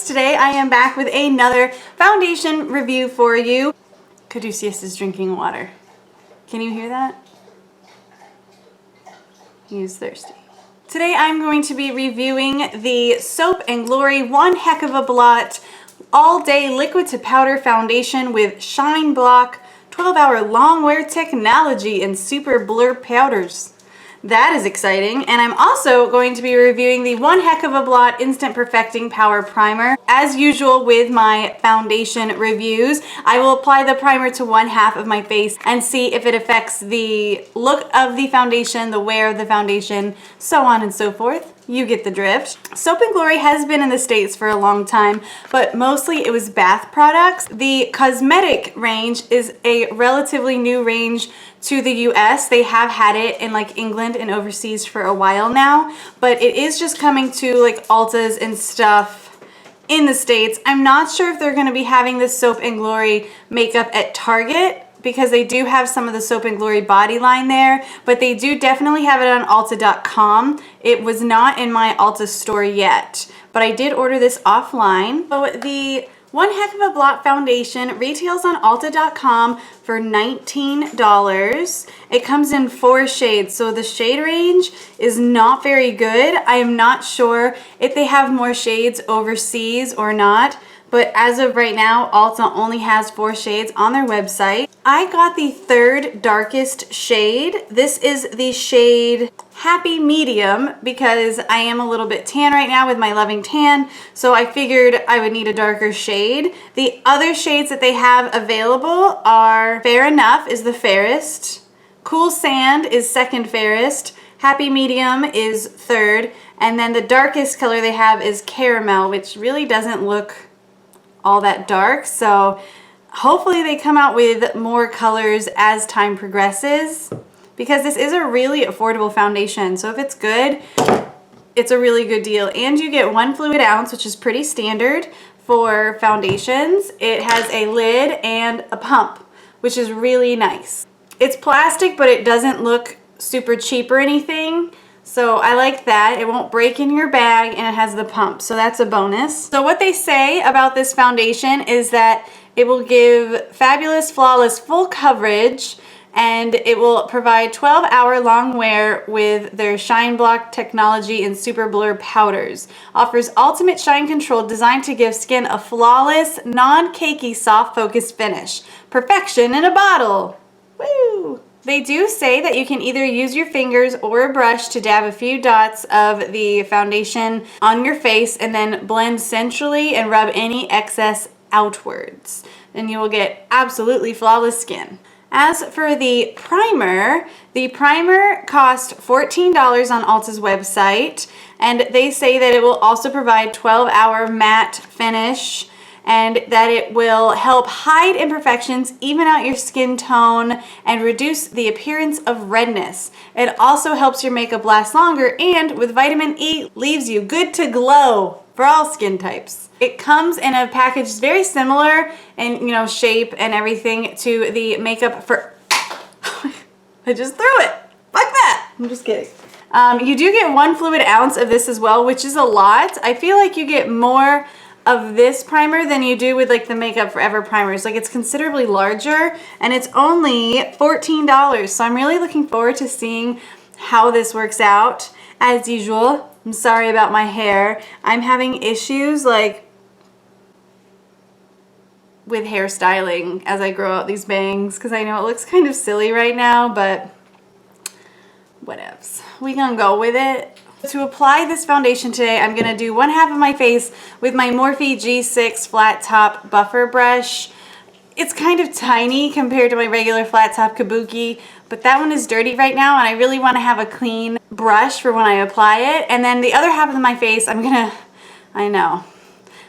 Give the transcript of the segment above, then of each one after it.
Today I am back with another foundation review for you. Caduceus is drinking water. Can you hear that? He is thirsty. Today I'm going to be reviewing the Soap & Glory One Heck of a Blot All Day Liquid to Powder Foundation with Shine Block 12-hour long wear technology and super blur powders. That is exciting. And I'm also going to be reviewing the One Heck of a Blot Instant Perfecting Power Primer. As usual with my foundation reviews, I will apply the primer to one half of my face and see if it affects the look of the foundation, the wear of the foundation, so on and so forth. You get the drift. Soap & Glory has been in the States for a long time, but mostly it was bath products. The cosmetic range is a relatively new range to the US. They have had it in like England and overseas for a while now, but it is just coming to like Ulta's and stuff in the States. I'm not sure if they're going to be having this Soap & Glory makeup at Target, because they do have some of the Soap & Glory body line there, but they do definitely have it on Ulta.com. It was not in my Ulta store yet, but I did order this offline. So the One Heck of a Blot foundation retails on Ulta.com for $19. It comes in 4 shades, so the shade range is not very good. I am not sure if they have more shades overseas or not, but as of right now, Ulta only has 4 shades on their website. I got the 3rd darkest shade. This is the shade Happy Medium because I am a little bit tan right now with my Loving Tan, so I figured I would need a darker shade. The other shades that they have available are Fair Enough is the fairest, Cool Sand is 2nd fairest, Happy Medium is 3rd, and then the darkest color they have is Caramel, which really doesn't look all that dark, so hopefully they come out with more colors as time progresses, because this is a really affordable foundation. So if it's good, it's a really good deal. And you get 1 fluid ounce, which is pretty standard for foundations. It has a lid and a pump, which is really nice. It's plastic, but it doesn't look super cheap or anything. So I like that. It won't break in your bag, and it has the pump, so that's a bonus. So what they say about this foundation is that it will give fabulous, flawless, full coverage, and it will provide 12-hour long wear with their Shine Block technology and super blur powders. Offers ultimate shine control designed to give skin a flawless, non-cakey, soft, focused finish. Perfection in a bottle. Woo! They do say that you can either use your fingers or a brush to dab a few dots of the foundation on your face and then blend centrally and rub any excess outwards. And you will get absolutely flawless skin. As for the primer cost $14 on Ulta's website, and they say that it will also provide 12-hour matte finish, and that it will help hide imperfections, even out your skin tone, and reduce the appearance of redness. It also helps your makeup last longer, and with vitamin E, leaves you good to glow for all skin types. It comes in a package very similar in shape and everything to the makeup for I just threw it. Fuck that. I'm just kidding. You do get 1 fluid ounce of this as well, which is a lot. I feel like you get more of this primer than you do with like the Makeup Forever primers. Like, it's considerably larger, and it's only $14. So I'm really looking forward to seeing how this works out. As usual, I'm sorry about my hair. I'm having issues like with hairstyling as I grow out these bangs, because I know it looks kind of silly right now, but whatevs. We gonna go with it. To apply this foundation today, I'm going to do one half of my face with my Morphe G6 flat top buffer brush. It's kind of tiny compared to my regular flat top Kabuki, but that one is dirty right now, and I really want to have a clean brush for when I apply it. And then the other half of my face, I'm gonna, I know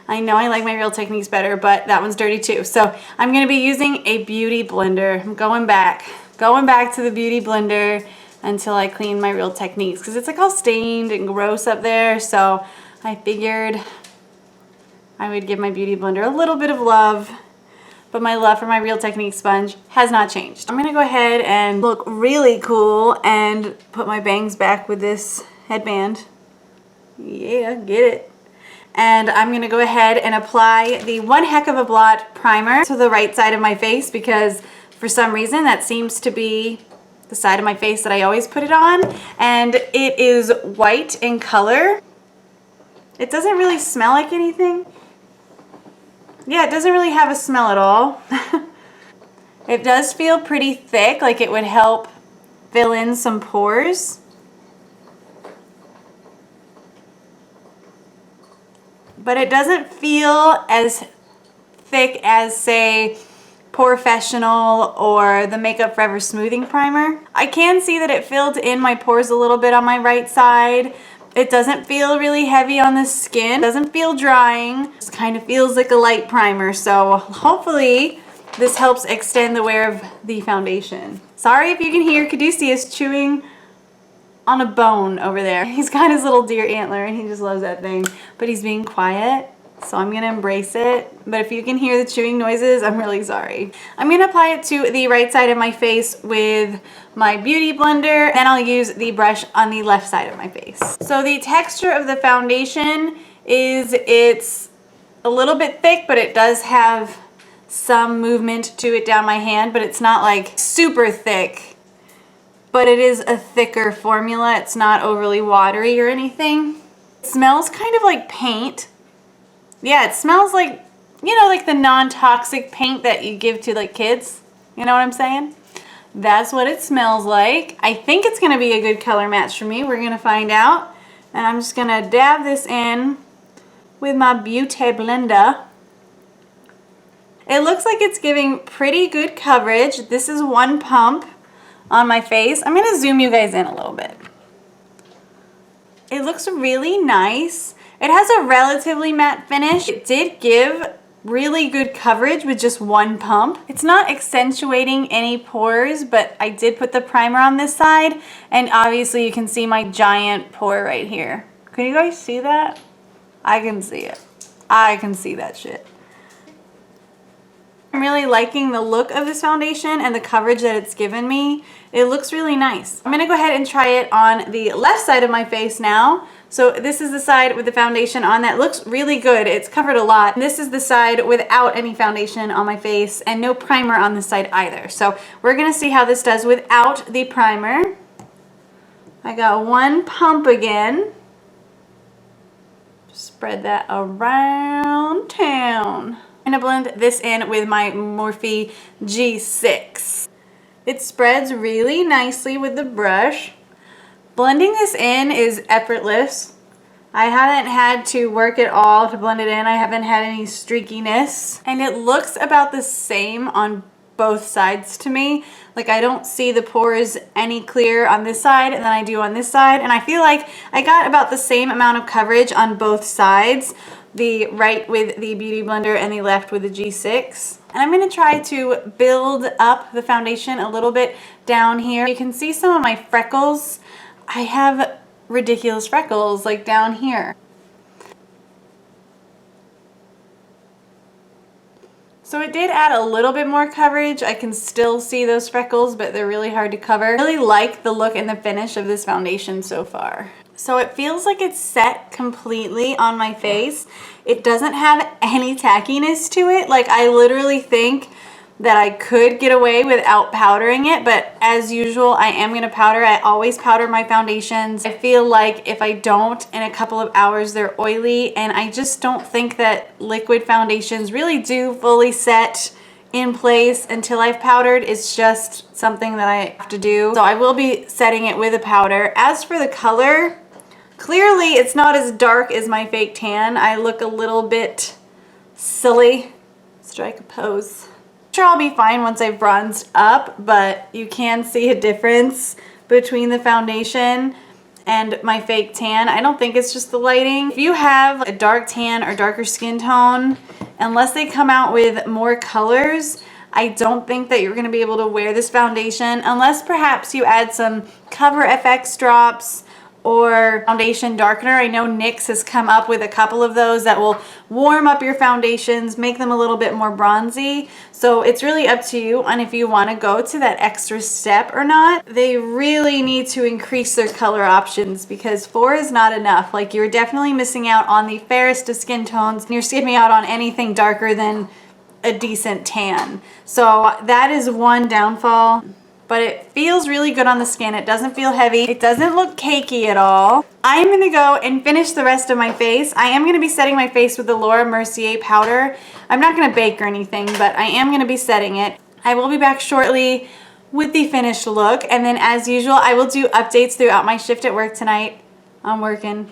I like my Real Techniques better, but that one's dirty too. So I'm going to be using a beauty blender. I'm going back to the beauty blender until I clean my Real Techniques, because it's like all stained and gross up there. So I figured I would give my beauty blender a little bit of love, but my love for my Real Techniques sponge has not changed. I'm gonna go ahead and look really cool and put my bangs back with this headband. Yeah, get it. and I'm gonna go ahead and apply the One Heck of a Blot primer to the right side of my face, because for some reason that seems to be the side of my face that I always put it on, and it is white in color. It doesn't really smell like anything. Yeah, it doesn't really have a smell at all. It does feel pretty thick, like it would help fill in some pores. But it doesn't feel as thick as, say, POREfessional or the Makeup Forever Smoothing Primer. I can see that it filled in my pores a little bit on my right side. It doesn't feel really heavy on the skin. It doesn't feel drying. It just kind of feels like a light primer. So hopefully this helps extend the wear of the foundation. Sorry if you can hear Caduceus chewing on a bone over there. He's got his little deer antler and he just loves that thing. But he's being quiet, so I'm gonna embrace it. But if you can hear the chewing noises, I'm really sorry. I'm gonna apply it to the right side of my face with my Beauty Blender, then I'll use the brush on the left side of my face. So the texture of the foundation is, it's a little bit thick, but it does have some movement to it down my hand, but it's not like super thick, but it is a thicker formula. It's not overly watery or anything. It smells kind of like paint. Yeah, it smells like, you know, like the non-toxic paint that you give to like kids. You know what I'm saying? That's what it smells like. I think it's gonna be a good color match for me. We're gonna find out. And I'm just gonna dab this in with my Beauty Blender. It looks like it's giving pretty good coverage. This is one pump on my face. I'm gonna zoom you guys in a little bit. It looks really nice. It has a relatively matte finish. It did give really good coverage with just one pump. It's not accentuating any pores, but I did put the primer on this side, and obviously you can see my giant pore right here. Can you guys see that? I can see it. I can see that shit. I'm really liking the look of this foundation and the coverage that it's given me. It looks really nice. I'm gonna go ahead and try it on the left side of my face now. So this is the side with the foundation on that looks really good. It's covered a lot. This is the side without any foundation on my face and no primer on this side either. So we're gonna see how this does without the primer. I got one pump again. Spread that around town. I'm gonna blend this in with my Morphe G6. It spreads really nicely with the brush. Blending this in is effortless. I haven't had to work at all to blend it in. I haven't had any streakiness. And it looks about the same on both sides to me. Like I don't see the pores any clearer on this side than I do on this side. And I feel like I got about the same amount of coverage on both sides. The right with the Beauty Blender and the left with the G6. And I'm gonna try to build up the foundation a little bit down here. You can see some of my freckles. I have ridiculous freckles like down here. So it did add a little bit more coverage. I can still see those freckles, but they're really hard to cover. I really like the look and the finish of this foundation so far. So it feels like it's set completely on my face. It doesn't have any tackiness to it. Like I literally think that I could get away without powdering it, but as usual, I am gonna powder. I always powder my foundations. I feel like if I don't, in a couple of hours, they're oily, and I just don't think that liquid foundations really do fully set in place until I've powdered. It's just something that I have to do. So I will be setting it with a powder. As for the color, clearly it's not as dark as my fake tan. I look a little bit silly. Strike a pose. Sure, I'll be fine once I've bronzed up, but you can see a difference between the foundation and my fake tan. I don't think it's just the lighting. If you have a dark tan or darker skin tone, unless they come out with more colors, I don't think that you're gonna be able to wear this foundation unless perhaps you add some Cover FX drops or foundation darkener. I know NYX has come up with a couple of those that will warm up your foundations, make them a little bit more bronzy. So it's really up to you on if you want to go to that extra step or not. They really need to increase their color options because 4 is not enough. Like, you're definitely missing out on the fairest of skin tones, and you're skipping out on anything darker than a decent tan. So that is one downfall. But it feels really good on the skin. It doesn't feel heavy. It doesn't look cakey at all. I'm gonna go and finish the rest of my face. I am gonna be setting my face with the Laura Mercier powder. I'm not gonna bake or anything, but I am gonna be setting it. I will be back shortly with the finished look. And then as usual, I will do updates throughout my shift at work tonight. I'm working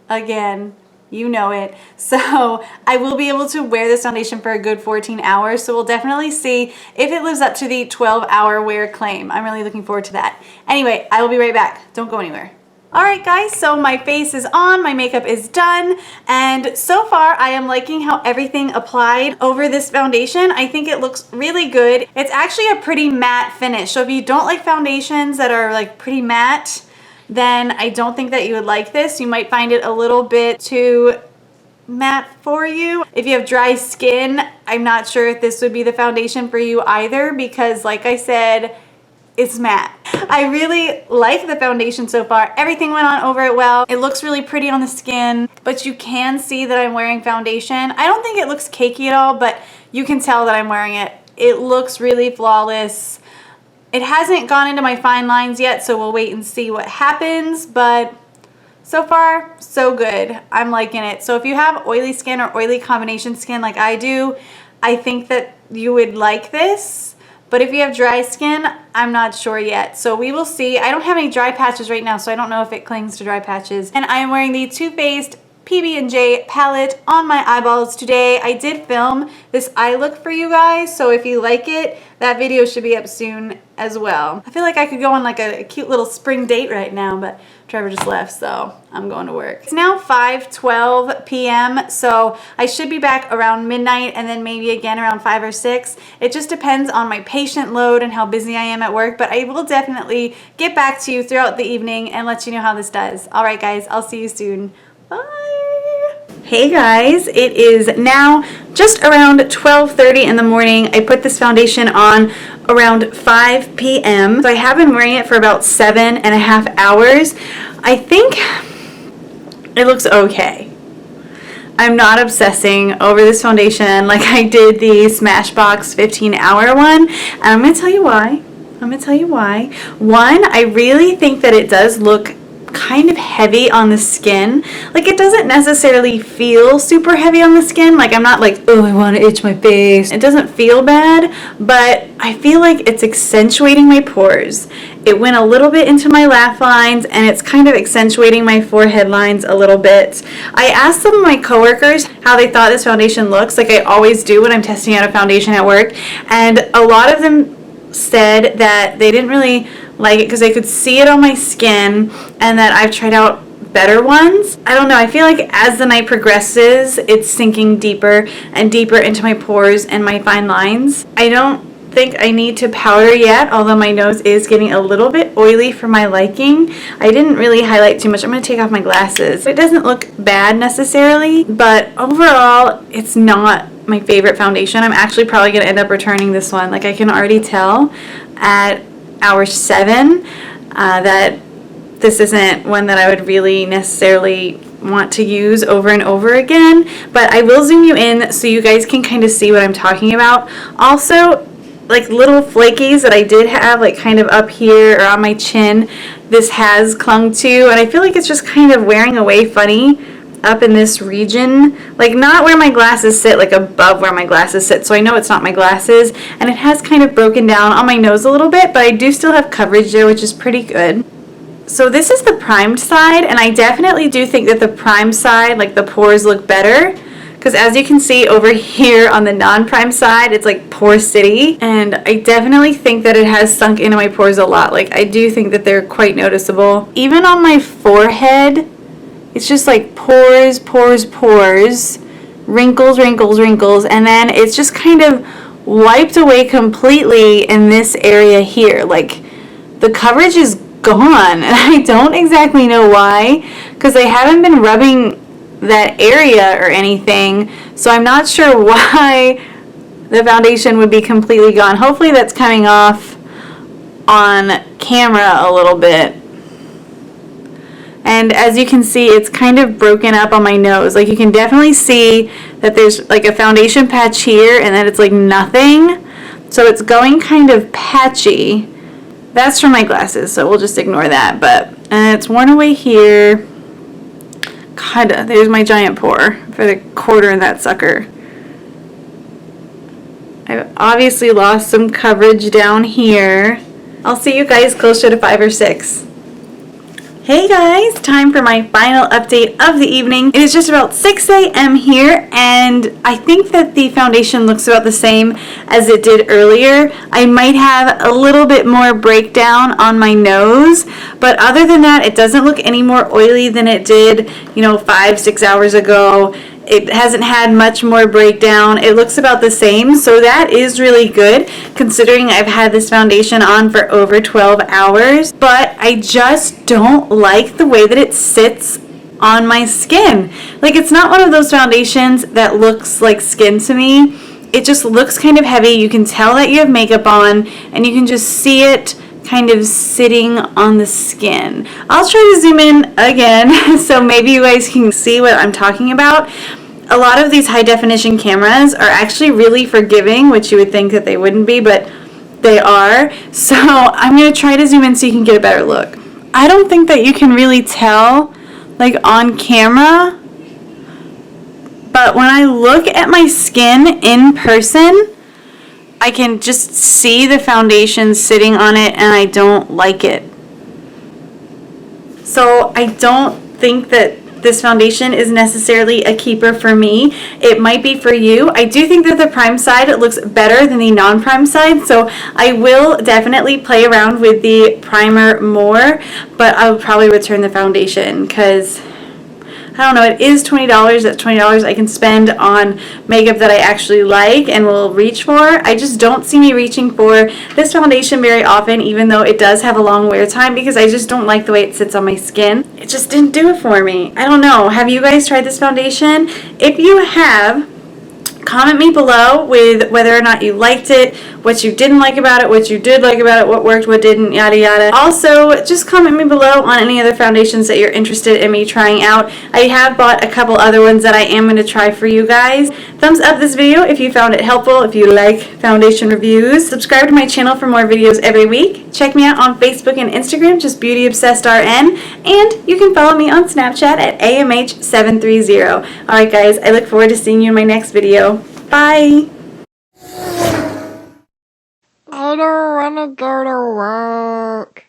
again. You know it. So I will be able to wear this foundation for a good 14 hours. So we'll definitely see if it lives up to the 12-hour wear claim. I'm really looking forward to that. Anyway, I will be right back. Don't go anywhere. All right, guys, so my face is on, my makeup is done, and so far I am liking how everything applied over this foundation. I think it looks really good. It's actually a pretty matte finish. So if you don't like foundations that are like pretty matte, then I don't think that you would like this. You might find it a little bit too matte for you. If you have dry skin, I'm not sure if this would be the foundation for you either because, like I said, it's matte. I really like the foundation so far. Everything went on over it well. It looks really pretty on the skin, but you can see that I'm wearing foundation. I don't think it looks cakey at all, but you can tell that I'm wearing it. It looks really flawless. It hasn't gone into my fine lines yet, so we'll wait and see what happens, but so far, so good. I'm liking it. So if you have oily skin or oily combination skin like I do, I think that you would like this. But if you have dry skin, I'm not sure yet. So we will see. I don't have any dry patches right now, so I don't know if it clings to dry patches. And I am wearing the Too Faced PB&J palette on my eyeballs today. I did film this eye look for you guys, so if you like it, that video should be up soon as well. I feel like I could go on like a cute little spring date right now, but Trevor just left, so I'm going to work. It's now 5:12 p.m., so I should be back around midnight and then maybe again around 5 or 6. It just depends on my patient load and how busy I am at work, but I will definitely get back to you throughout the evening and let you know how this does. All right, guys, I'll see you soon. Bye. Hey guys, it is now just around 12:30 in the morning. I put this foundation on around 5 p.m. So I have been wearing it for about 7.5 hours. I think it looks okay. I'm not obsessing over this foundation like I did the Smashbox 15-hour one. And I'm going to tell you why. One, I really think that it does look kind of heavy on the skin. Like, it doesn't necessarily feel super heavy on the skin. Like, I'm not like, oh, I want to itch my face. It doesn't feel bad, but I feel like it's accentuating my pores. It went a little bit into my laugh lines, and it's kind of accentuating my forehead lines a little bit. I asked some of my coworkers how they thought this foundation looks, like I always do when I'm testing out a foundation at work, and a lot of them said that they didn't really like it because they could see it on my skin and that I've tried out better ones. I don't know, I feel like as the night progresses, it's sinking deeper and deeper into my pores and my fine lines. I don't think I need to powder yet, although my nose is getting a little bit oily for my liking. I didn't really highlight too much. I'm going to take off my glasses. It doesn't look bad necessarily, but overall, it's not my favorite foundation. I'm actually probably going to end up returning this one. Like, I can already tell at hour 7 that this isn't one that I would really necessarily want to use over and over again, but I will zoom you in so you guys can kind of see what I'm talking about. Also, like little flakies that I did have like kind of up here or on my chin, this has clung to, and I feel like it's just kind of wearing away funny up in this region, like not where my glasses sit, like above where my glasses sit, so I know it's not my glasses, and it has kind of broken down on my nose a little bit, but I do still have coverage there, which is pretty good. So this is the primed side, and I definitely do think that the primed side, like the pores look better, because as you can see over here on the non-primed side, it's like pore city, and I definitely think that it has sunk into my pores a lot. Like, I do think that they're quite noticeable. Even on my forehead, it's just like pores, pores, pores, wrinkles, wrinkles, wrinkles, and then it's just kind of wiped away completely in this area here. Like, the coverage is gone, and I don't exactly know why, because I haven't been rubbing that area or anything, so I'm not sure why the foundation would be completely gone. Hopefully that's coming off on camera a little bit. And as you can see, it's kind of broken up on my nose. Like, you can definitely see that there's like a foundation patch here and that it's like nothing. So it's going kind of patchy. That's from my glasses, so we'll just ignore that. But it's worn away here. God, there's my giant pore for the quarter in that sucker. I've obviously lost some coverage down here. I'll see you guys closer to 5 or 6. Hey guys, time for my final update of the evening. It is just about 6 a.m. here, and I think that the foundation looks about the same as it did earlier. I might have a little bit more breakdown on my nose, but other than that, it doesn't look any more oily than it did, 5-6 hours ago. It hasn't had much more breakdown. It looks about the same, so that is really good considering I've had this foundation on for over 12 hours. But I just don't like the way that it sits on my skin. Like, it's not one of those foundations that looks like skin to me. It just looks kind of heavy. You can tell that you have makeup on, and you can just see it kind of sitting on the skin. I'll try to zoom in again so maybe you guys can see what I'm talking about. A lot of these high definition cameras are actually really forgiving, which you would think that they wouldn't be, but they are. So I'm going to try to zoom in so you can get a better look. I don't think that you can really tell like on camera, but when I look at my skin in person, I can just see the foundation sitting on it, and I don't like it. So I don't think that this foundation is necessarily a keeper for me. It might be for you. I do think that the prime side looks better than the non-prime side, so I will definitely play around with the primer more, but I will probably return the foundation because I don't know, it is $20. That's $20 I can spend on makeup that I actually like and will reach for. I just don't see me reaching for this foundation very often, even though it does have a long wear time, because I just don't like the way it sits on my skin. It just didn't do it for me. I don't know. Have you guys tried this foundation? If you have, comment me below with whether or not you liked it, what you didn't like about it, what you did like about it, what worked, what didn't, yada yada. Also, just comment me below on any other foundations that you're interested in me trying out. I have bought a couple other ones that I am going to try for you guys. Thumbs up this video if you found it helpful, if you like foundation reviews. Subscribe to my channel for more videos every week. Check me out on Facebook and Instagram, just BeautyObsessedRN, and you can follow me on Snapchat at AMH730. Alright guys, I look forward to seeing you in my next video. Bye! I don't want to go to work.